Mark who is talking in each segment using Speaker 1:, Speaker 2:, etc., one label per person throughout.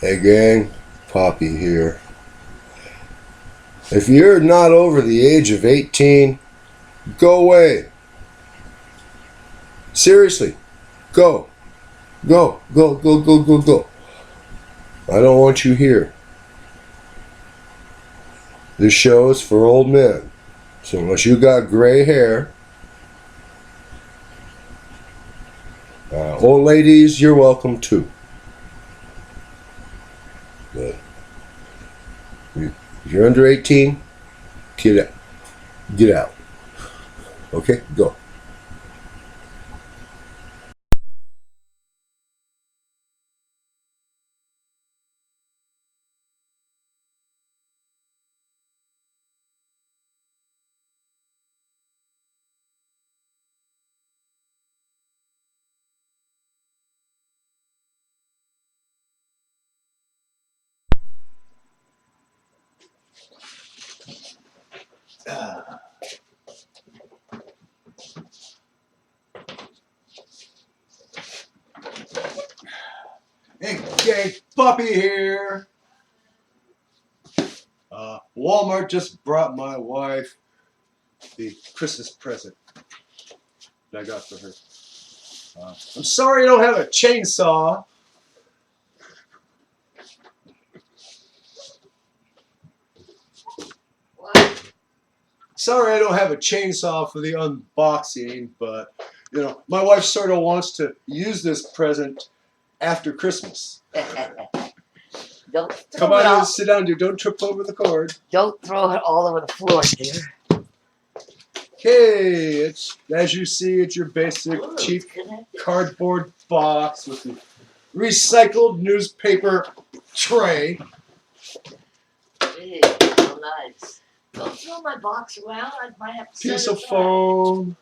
Speaker 1: Hey gang, Poppy here. If you're not over the age of 18, go away. Seriously, go. Go, go, go, go, go, go. I don't want you here. This show is for old men. So unless you got gray hair, old ladies, you're welcome too. But if you're under 18, get out. Get out. Okay, go. Hey, gang, Puppy here. Walmart just brought my wife the Christmas present that I got for her. I'm sorry I don't have a chainsaw.
Speaker 2: What?
Speaker 1: Sorry I don't have a chainsaw for the unboxing, but you know, my wife sort of wants to use this present after Christmas.
Speaker 2: Don't
Speaker 1: Come on in, sit down, dude. Don't trip over the cord.
Speaker 2: Don't throw it all over the floor, dear.
Speaker 1: Okay, it's as you see, it's your basic cheap cardboard box with the recycled newspaper tray.
Speaker 2: Hey, so nice. Don't throw my box around. I might have to
Speaker 1: Piece
Speaker 2: set
Speaker 1: of
Speaker 2: it
Speaker 1: foam.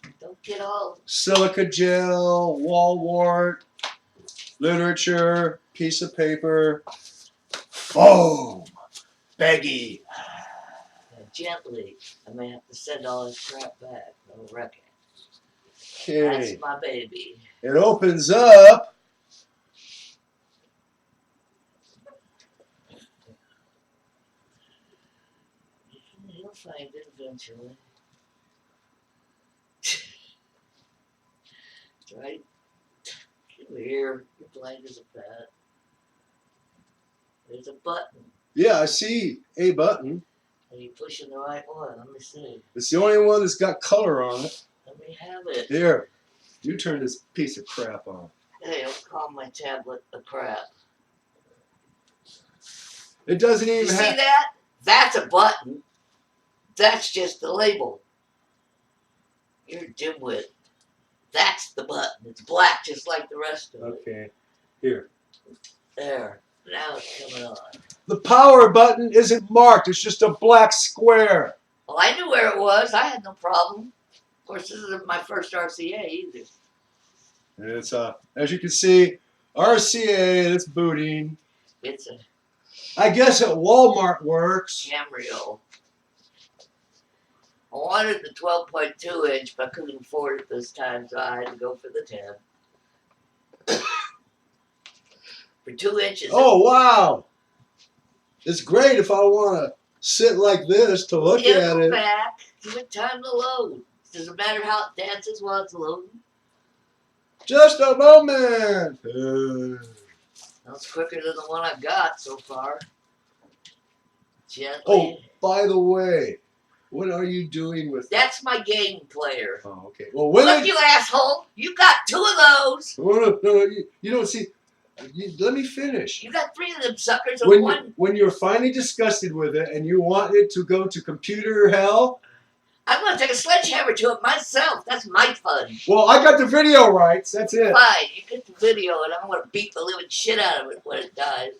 Speaker 2: back. Don't get all.
Speaker 1: Silica gel, wall wart, literature, piece of paper, foam, baggy.
Speaker 2: Gently. I may have to send all this crap back. I reckon.
Speaker 1: Okay.
Speaker 2: That's my baby.
Speaker 1: It opens up.
Speaker 2: He'll find it eventually. Right? Come here. You're blind as a bat. There's a button.
Speaker 1: Yeah, I see a button.
Speaker 2: Are you pushing the right one? Let me see.
Speaker 1: It's the only one that's got color on it.
Speaker 2: Let me have it.
Speaker 1: Here, you turn this piece of crap on.
Speaker 2: Hey, I'll call my tablet a crap.
Speaker 1: It doesn't even
Speaker 2: You
Speaker 1: have.
Speaker 2: see that? That's a button. That's just the label. You're a dimwit. That's the button. It's black just like the rest of it.
Speaker 1: Okay, here.
Speaker 2: There. Now it's coming on.
Speaker 1: The power button isn't marked. It's just a black square.
Speaker 2: Well, I knew where it was. I had no problem. Of course, this isn't my first RCA either.
Speaker 1: And it's as you can see, RCA. It's booting.
Speaker 2: It's a
Speaker 1: I guess at Walmart works.
Speaker 2: Camrio. I wanted the 12.2 inch, but I couldn't afford it this time, so I had to go for the 10. For 2 inches.
Speaker 1: Oh wow! It's great if I want to sit like this to look at it.
Speaker 2: Back. Give it time to load. Does it matter how it dances while it's loading?
Speaker 1: Just a moment.
Speaker 2: That's quicker than the one I've got so far. Gently.
Speaker 1: Oh, by the way, what are you doing with that?
Speaker 2: That's my game player.
Speaker 1: Oh, okay. Well, when
Speaker 2: Look, you asshole! You got 2 of those!
Speaker 1: No, you don't see. Let me finish.
Speaker 2: You got 3 of them suckers and one.
Speaker 1: When you're finally disgusted with it and you want it to go to computer hell.
Speaker 2: I'm going to take a sledgehammer to it myself. That's my fun.
Speaker 1: Well, I got the video rights. That's it.
Speaker 2: Fine, you get the video and I'm going to beat the living shit out of it when it dies.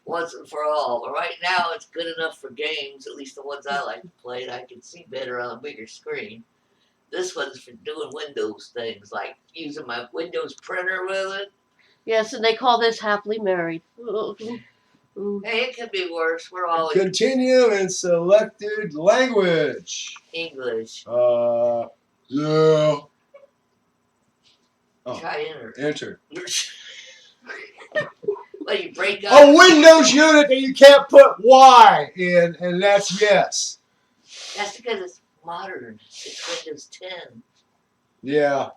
Speaker 2: Once and for all. But right now, it's good enough for games, at least the ones I like to play, and I can see better on a bigger screen. This one's for doing Windows things, like using my Windows printer with it.
Speaker 3: Yes, and they call this happily married.
Speaker 2: Hey, it could be worse. We're always
Speaker 1: Continue in selected language.
Speaker 2: English.
Speaker 1: Yeah. Oh,
Speaker 2: Try enter.
Speaker 1: enter.
Speaker 2: Well, you break up.
Speaker 1: A Windows unit that you can't put Y in, and that's yes.
Speaker 2: That's because it's modern. It's Windows 10.
Speaker 1: Yeah.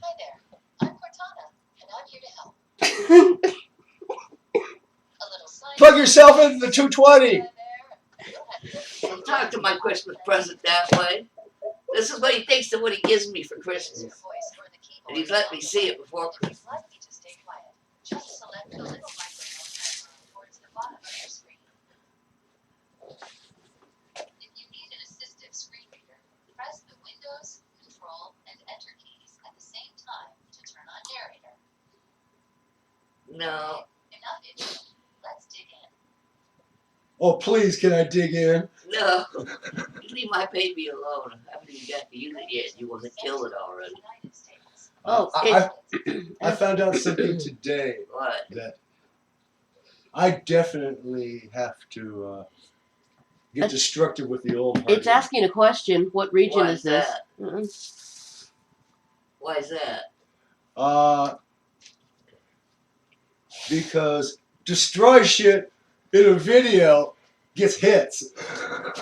Speaker 4: Hi there, I'm Cortana, and I'm here to help. A little science.
Speaker 1: Plug yourself into the 220.
Speaker 2: I'll talk to my Christmas present that way. This is what he thinks of what he gives me for Christmas. And he's let me see it before Christmas.
Speaker 4: If you'd like me to stay quiet, just select the little microphone icon towards the bottom of your screen. If you need an assistive screen reader, press the Windows, Control, and Enter keys at the same time to turn on narrator.
Speaker 2: No.
Speaker 4: Enough itching. Let's dig in.
Speaker 1: Oh, please, can I dig in?
Speaker 2: No. Leave my baby alone. I haven't even got to use it yet. You want to kill it already.
Speaker 4: United States.
Speaker 3: Oh,
Speaker 1: I found out something today
Speaker 2: What?
Speaker 1: that I definitely have to get destructive with the old hardware.
Speaker 3: it's asking a question. What region
Speaker 2: Why
Speaker 3: is this?
Speaker 2: that? Why is that?
Speaker 1: Because destroy shit in a video gets hits.
Speaker 4: Your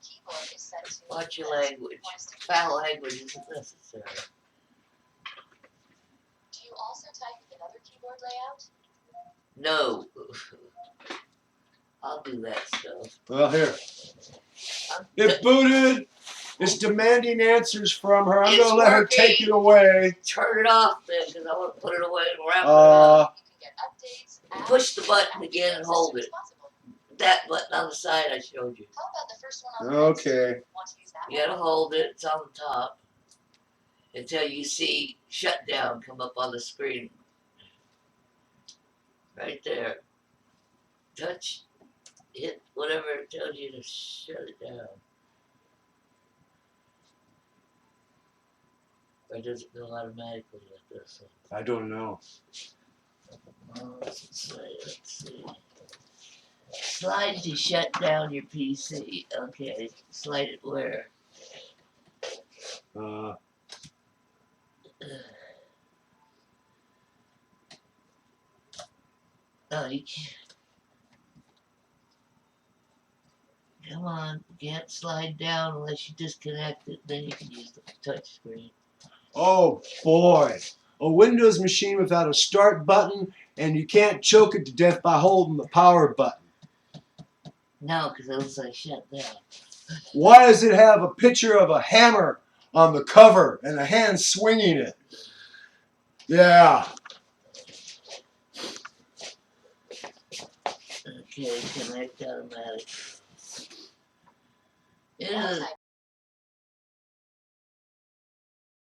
Speaker 4: keyboard is set to
Speaker 2: Watch your language. Foul language isn't necessary.
Speaker 4: Do you also type with another keyboard layout?
Speaker 2: No. I'll do that stuff.
Speaker 1: Well, here.
Speaker 2: I'm
Speaker 1: It booted. It's demanding answers from her. I'm
Speaker 2: It's
Speaker 1: going to let her
Speaker 2: working.
Speaker 1: take it away.
Speaker 2: Turn it off then, because I want to put it away and wrap it up.
Speaker 4: You can get updates, apps,
Speaker 2: Push the button
Speaker 4: and
Speaker 2: again and
Speaker 4: videos
Speaker 2: hold
Speaker 4: as
Speaker 2: it.
Speaker 4: soon as possible.
Speaker 2: That button on the side I showed you.
Speaker 4: How about the first one on the
Speaker 1: Okay.
Speaker 4: Want to use that
Speaker 2: You
Speaker 4: one?
Speaker 2: gotta hold it. It's on the top until you see shutdown come up on the screen. Right there. Touch, hit whatever it tells you to shut it down. Or does it go automatically like this?
Speaker 1: I don't know.
Speaker 2: Let's see. Slide to shut down your PC. Okay, slide it where? Oh, you can't. Come on, you can't slide down unless you disconnect it. Then you can use the touch screen.
Speaker 1: Oh, boy. A Windows machine without a start button, and you can't choke it to death by holding the power button.
Speaker 2: No, because it looks like shut down.
Speaker 1: Why does it have a picture of a hammer on the cover and a hand swinging it? Yeah.
Speaker 2: Okay, connect automatic.
Speaker 4: Now type